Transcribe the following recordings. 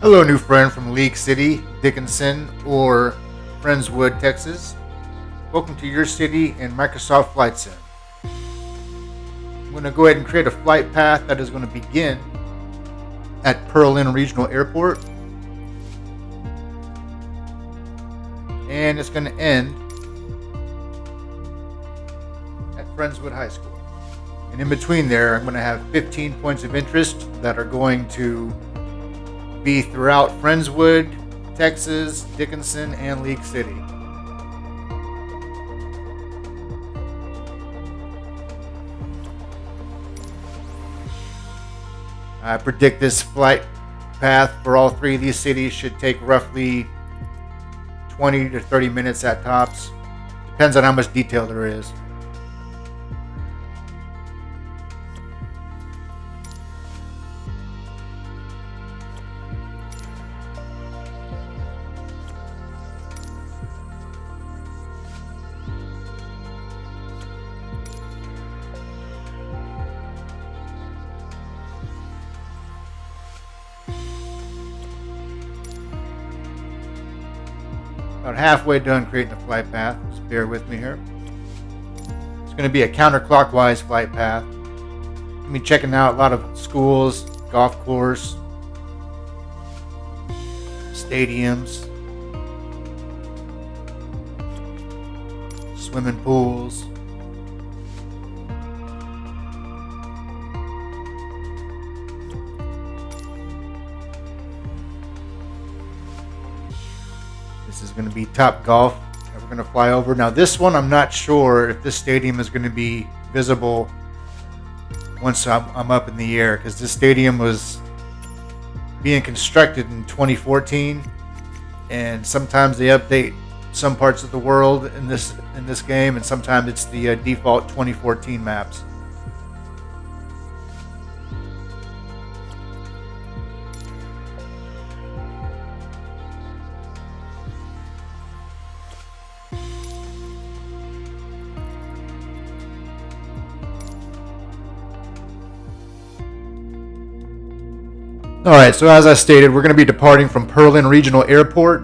Hello, new friend from League City, Dickinson, or Friendswood, Texas. Welcome to your city in Microsoft Flight Sim. I'm going to go ahead and create a flight path that is going to begin at Pearland Regional Airport, and it's going to end at Friendswood High School. And in between there, I'm going to have 15 points of interest that are going to be throughout Friendswood, Texas, Dickinson, and League City. I predict this flight path for all three of these cities should take roughly 20 to 30 minutes at tops. Depends on how much detail there is. About halfway done creating the flight path. Just bear with me here. It's going to be a counterclockwise flight path. I'll be checking out a lot of schools, golf course, stadiums, swimming pools. This is going to be Topgolf that we're going to fly over. Now this one, I'm not sure if this stadium is going to be visible once I'm up in the air, because this stadium was being constructed in 2014, and sometimes they update some parts of the world in this game, and sometimes it's the default 2014 maps. Alright, so as I stated, we're going to be departing from Pearland Regional Airport,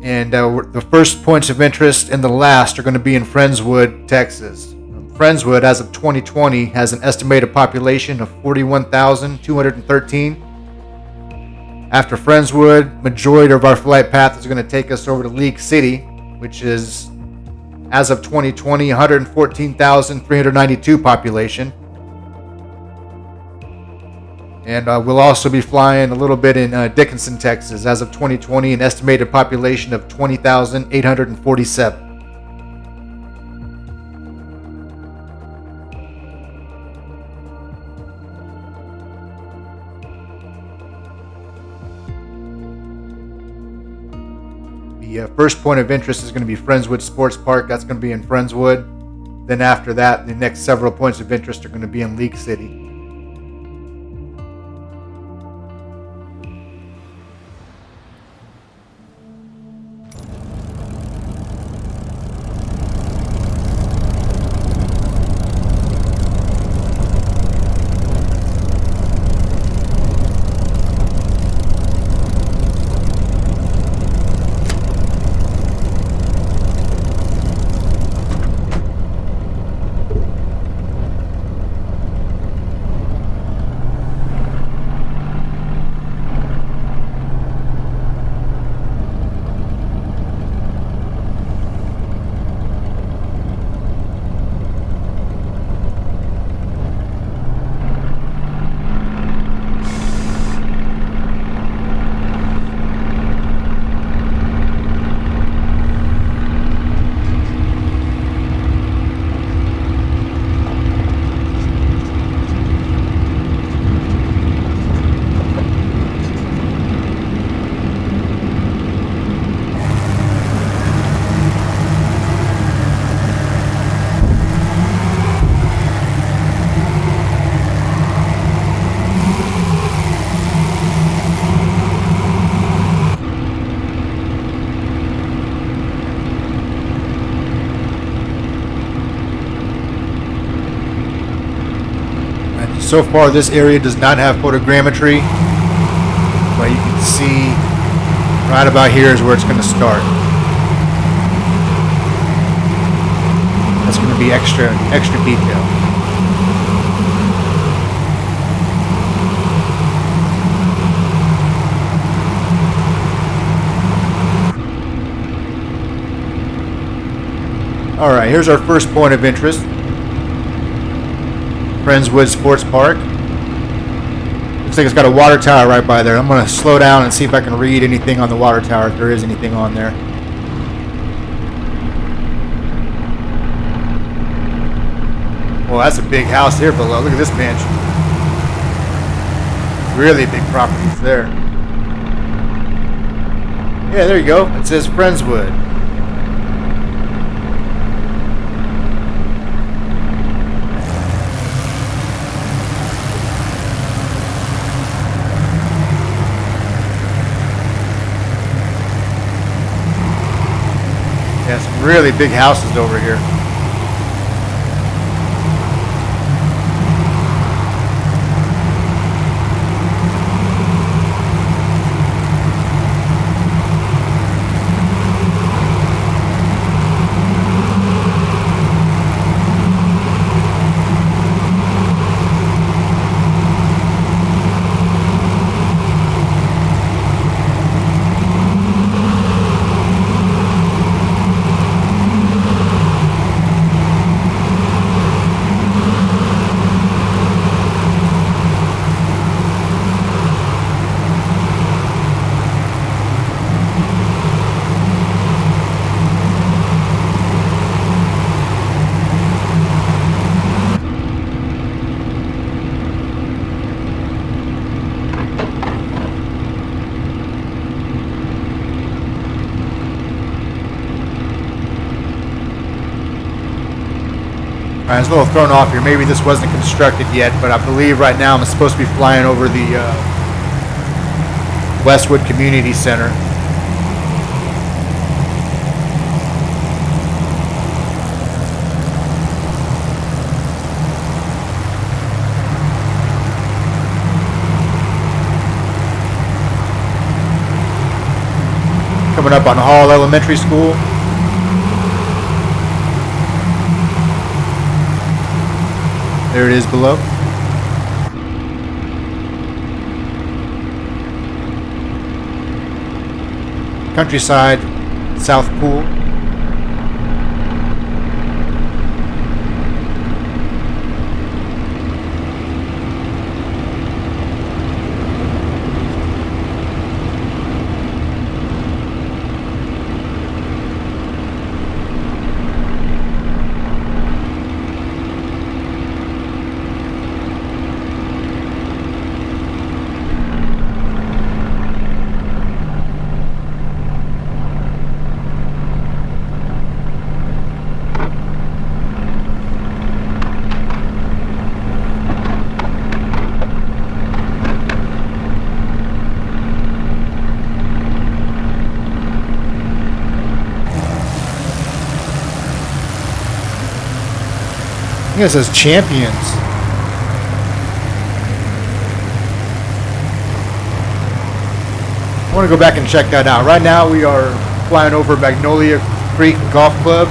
and the first points of interest and the last are going to be in Friendswood, Texas. Friendswood, as of 2020, has an estimated population of 41,213. After Friendswood, majority of our flight path is going to take us over to League City, which is, as of 2020, 114,392 population. And we'll also be flying a little bit in Dickinson, Texas, as of 2020, an estimated population of 20,847. The first point of interest is going to be Friendswood Sports Park. That's going to be in Friendswood. Then after that, the next several points of interest are going to be in League City. So far, this area does not have photogrammetry. but you can see right about here is where it's going to start. That's going to be extra detail. All right, here's our first point of interest. Friendswood Sports Park. Looks like it's got a water tower right by there. I'm going to slow down and see if I can read anything on the water tower, if there is anything on there. Well, that's a big house here below. Look at this mansion. Really big properties there. Yeah, there you go. It says Friendswood. Yeah, some really big houses over here. I was a little thrown off here. Maybe this wasn't constructed yet, but I believe right now I'm supposed to be flying over the Westwood Community Center. Coming up on Hall Elementary School. There it is below. Countryside, South Pool. I think it says champions. I want to go back and check that out. Right now we are flying over Magnolia Creek Golf Club.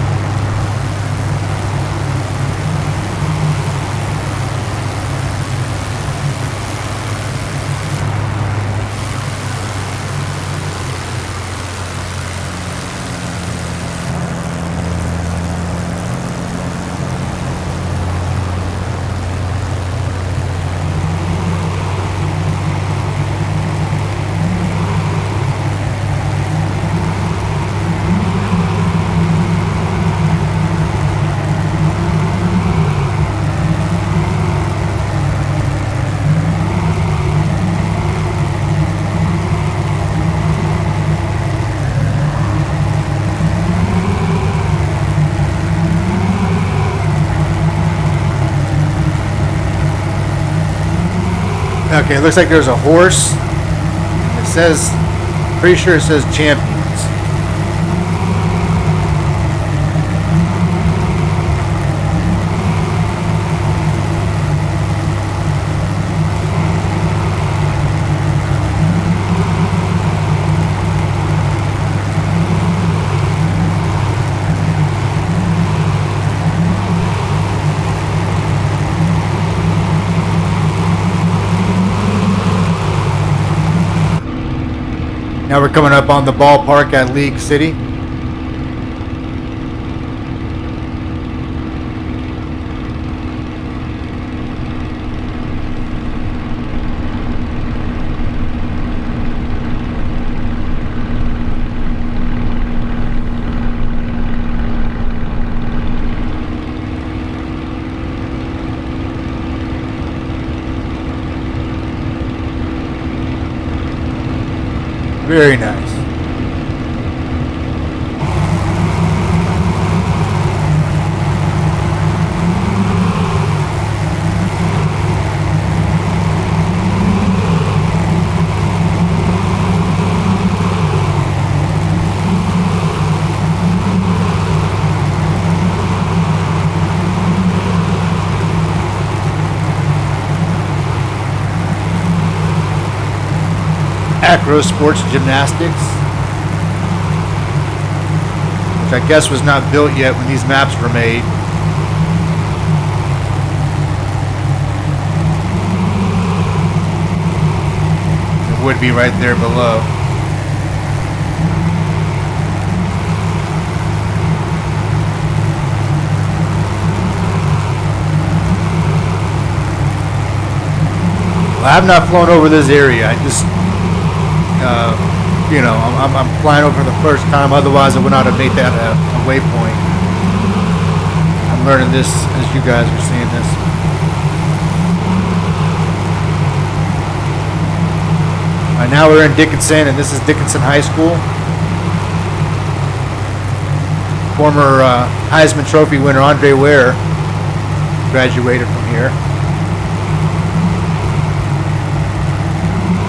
Okay, it looks like there's a horse. It says, pretty sure it says champions. Now we're coming up on the ballpark at League City. Very nice. AcroSports Gymnastics, which I guess was not built yet when these maps were made. It would be right there below. Well, I have not flown over this area. I just you know, I'm flying over the first time. Otherwise, I would not have made that a waypoint. I'm learning this as you guys are seeing this. All right, now we're in Dickinson, and this is Dickinson High School. Former Heisman Trophy winner Andre Ware graduated from here.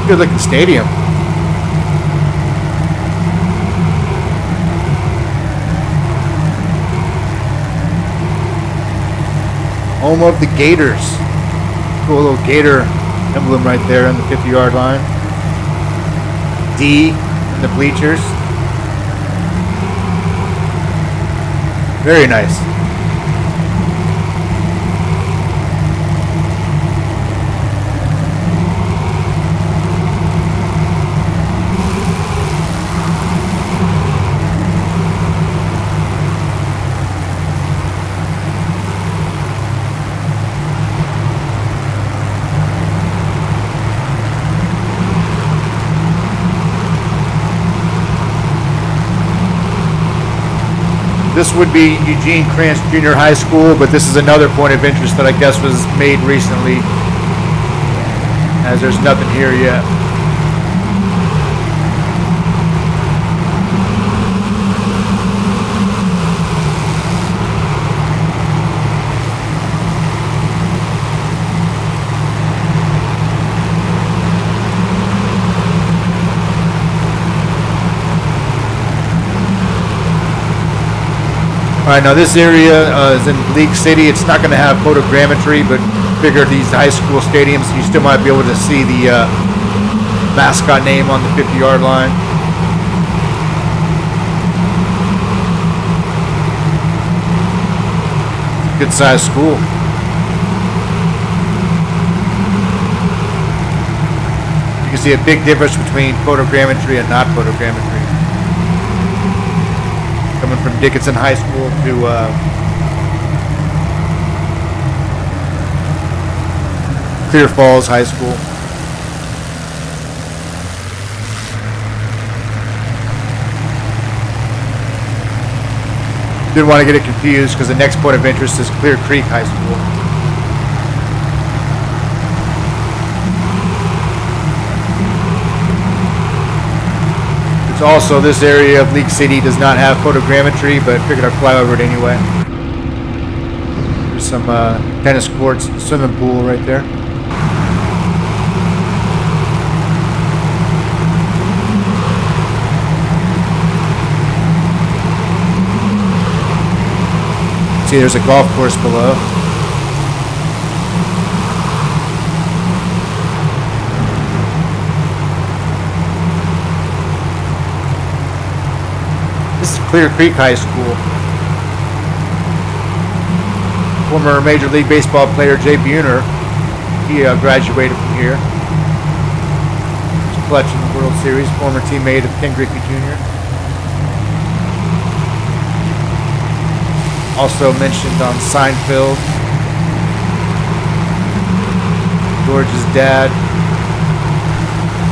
Good looking stadium. Home of the Gators. Cool little Gator emblem right there on the 50-yard line. D in the bleachers. Very nice. This would be Eugene Kranz Junior High School, but this is another point of interest that I guess was made recently, as there's nothing here yet. All right, now this area is in League City. It's not going to have photogrammetry, but figure these high school stadiums, you still might be able to see the mascot name on the 50-yard line. Good sized school. You can see a big difference between photogrammetry and not photogrammetry. Coming from Dickinson High School to Clear Falls High School. Didn't want to get it confused because the next point of interest is Clear Creek High School. Also, this area of League City does not have photogrammetry, but figured I'd fly over it anyway. There's some tennis courts and swimming pool right there. See, there's a golf course below. Clear Creek High School. Former Major League Baseball player Jay Buhner, he graduated from here. clutch in the World Series, former teammate of Ken Griffey Jr. Also mentioned on Seinfeld. George's dad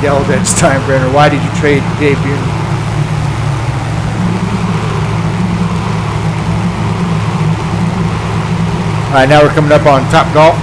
yelled at Steinbrenner, "Why did you trade Dave Buhner?" All right, now we're coming up on Topgolf.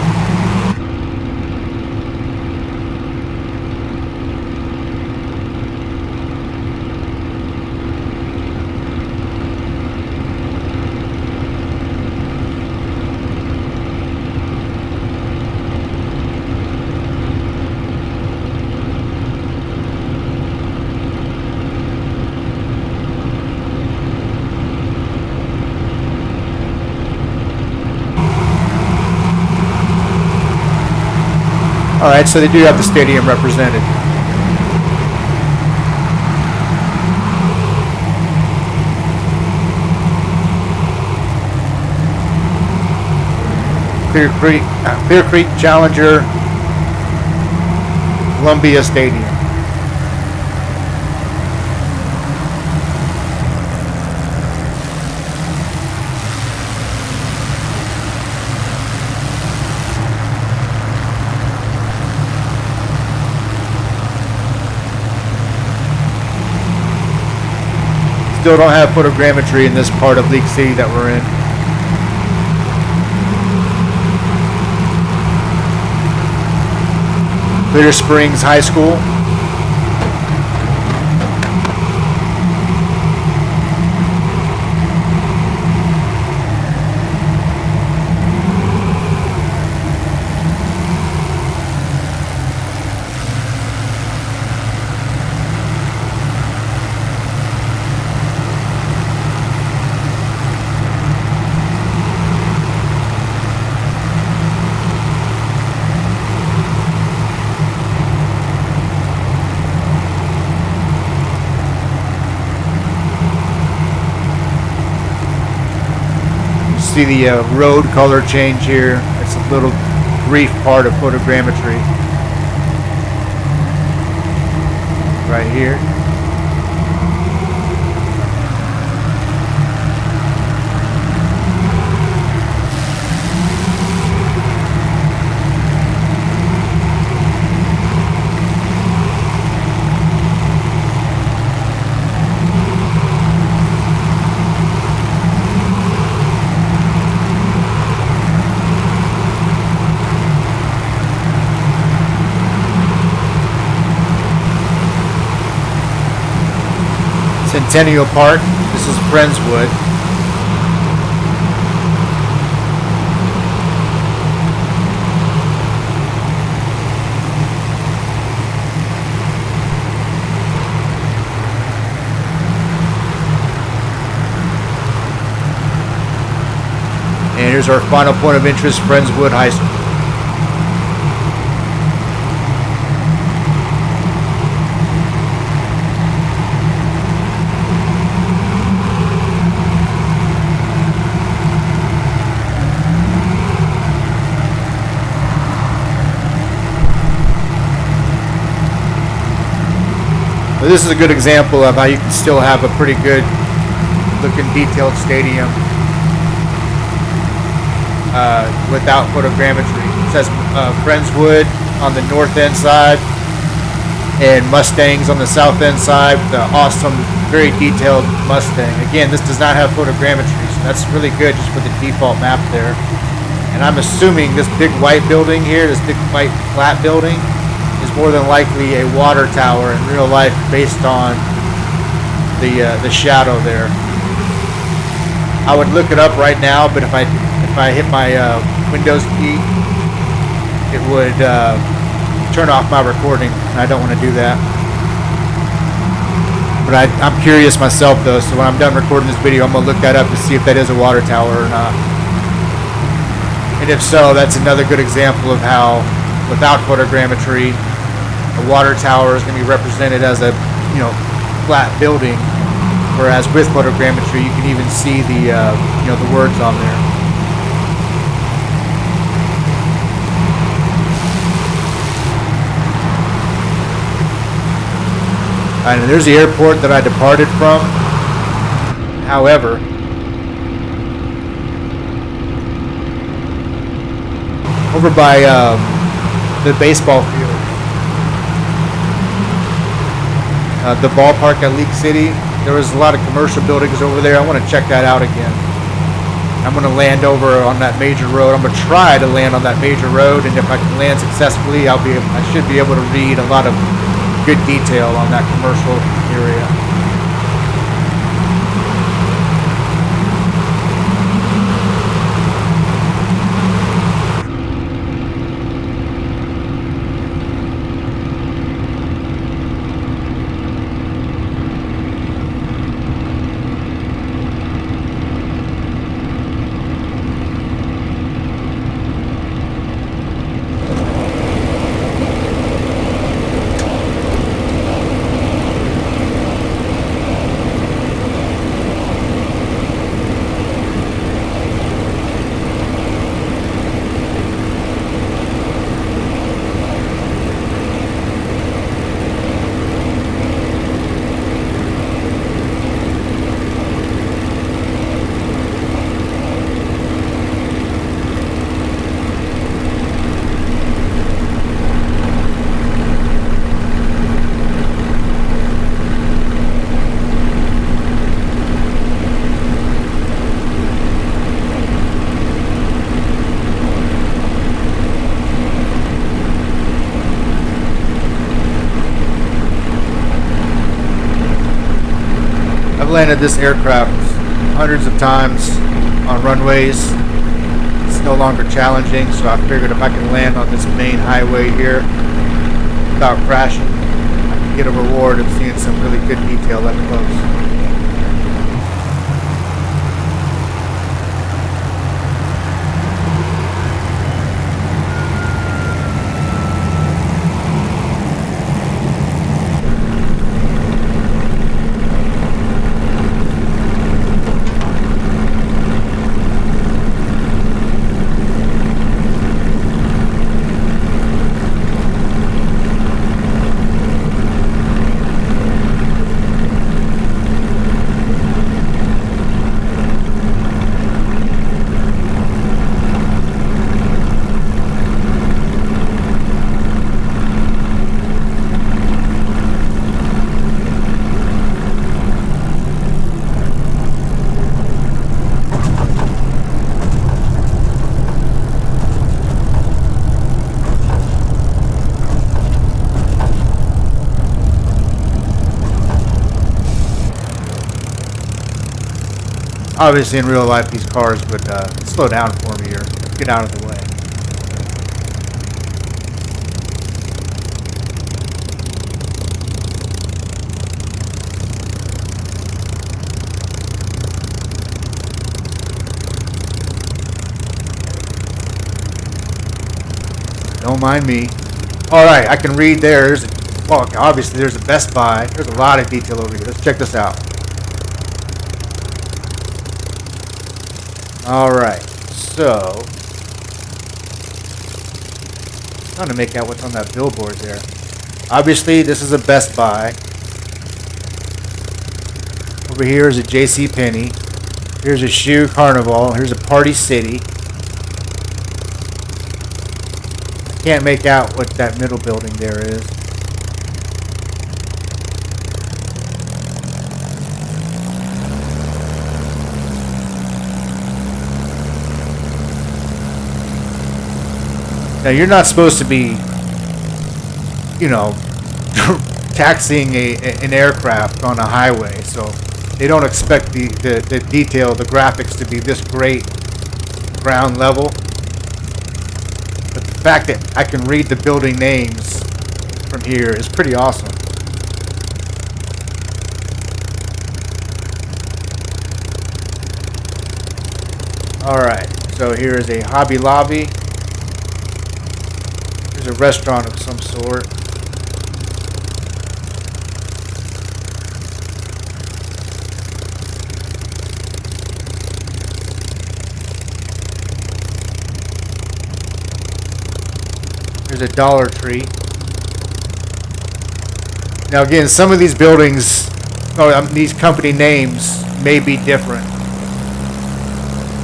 All right, so they do have the stadium represented. Clear Creek Challenger, Columbia Stadium. Still don't have photogrammetry in this part of League C that we're in. Clear Springs High School. See the road color change here. It's a little brief part of photogrammetry right here. Centennial Park. This is Friendswood. And here's our final point of interest, Friendswood High School. This is a good example of how you can still have a pretty good looking detailed stadium without photogrammetry. It says Friendswood on the north end side and Mustangs on the south end side with the awesome, very detailed Mustang. Again, this does not have photogrammetry, so that's really good just for the default map there. And I'm assuming this big white building here, this big white flat building, is more than likely a water tower in real life based on the shadow there. I would look it up right now, but if I hit my Windows key, it would turn off my recording, and I don't want to do that. But I'm curious myself though, so when I'm done recording this video, I'm gonna look that up to see if that is a water tower or not. And if so, that's another good example of how without photogrammetry, a water tower is going to be represented as a, flat building, whereas with photogrammetry, you can even see the, the words on there. And there's the airport that I departed from. However, over by the baseball field, the ballpark at Leak City, there was a lot of commercial buildings over there. I want to check that out again. I'm going to land over on that major road. I'm going to try to land on that major road, and if I can land successfully, I should be able to read a lot of good detail on that commercial area. Landed this aircraft hundreds of times on runways. It's no longer challenging, so I figured if I can land on this main highway here without crashing, I can get a reward of seeing some really good detail up close. Obviously, in real life, these cars would slow down for me or get out of the way. Don't mind me. All right, I can read there. Well, obviously, there's a Best Buy. There's a lot of detail over here. Let's check this out. Alright, so I'm trying to make out what's on that billboard there. Obviously, this is a Best Buy. Over here is a JCPenney. Here's a Shoe Carnival. Here's a Party City. I can't make out what that middle building there is. Now, you're not supposed to be, you know, taxiing an aircraft on a highway, so they don't expect the detail, the graphics to be this great ground level. But the fact that I can read the building names from here is pretty awesome. Alright, so here is a Hobby Lobby. There's a restaurant of some sort. There's a Dollar Tree. Now again, some of these buildings, these company names may be different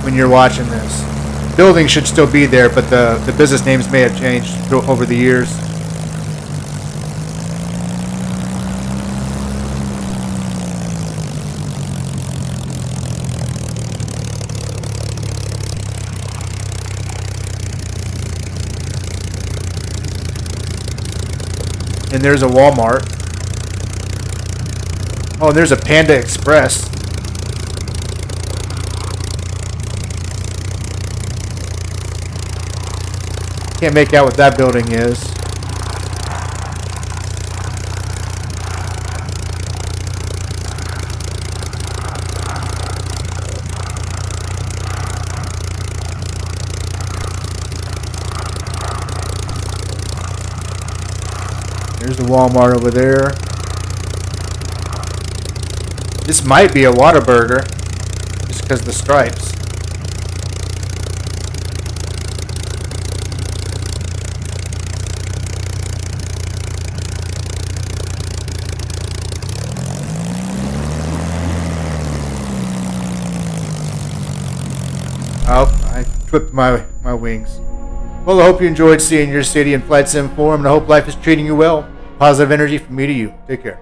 when you're watching this. Building should still be there, but the business names may have changed over the years. And there's a Walmart. Oh, and there's a Panda Express. Can't make out what that building is. There's the Walmart over there. This might be a Whataburger, just because of the stripes. Oh, I clipped my wings. Well, I hope you enjoyed seeing your city in Flight Sim Forum, and I hope life is treating you well. Positive energy from me to you. Take care.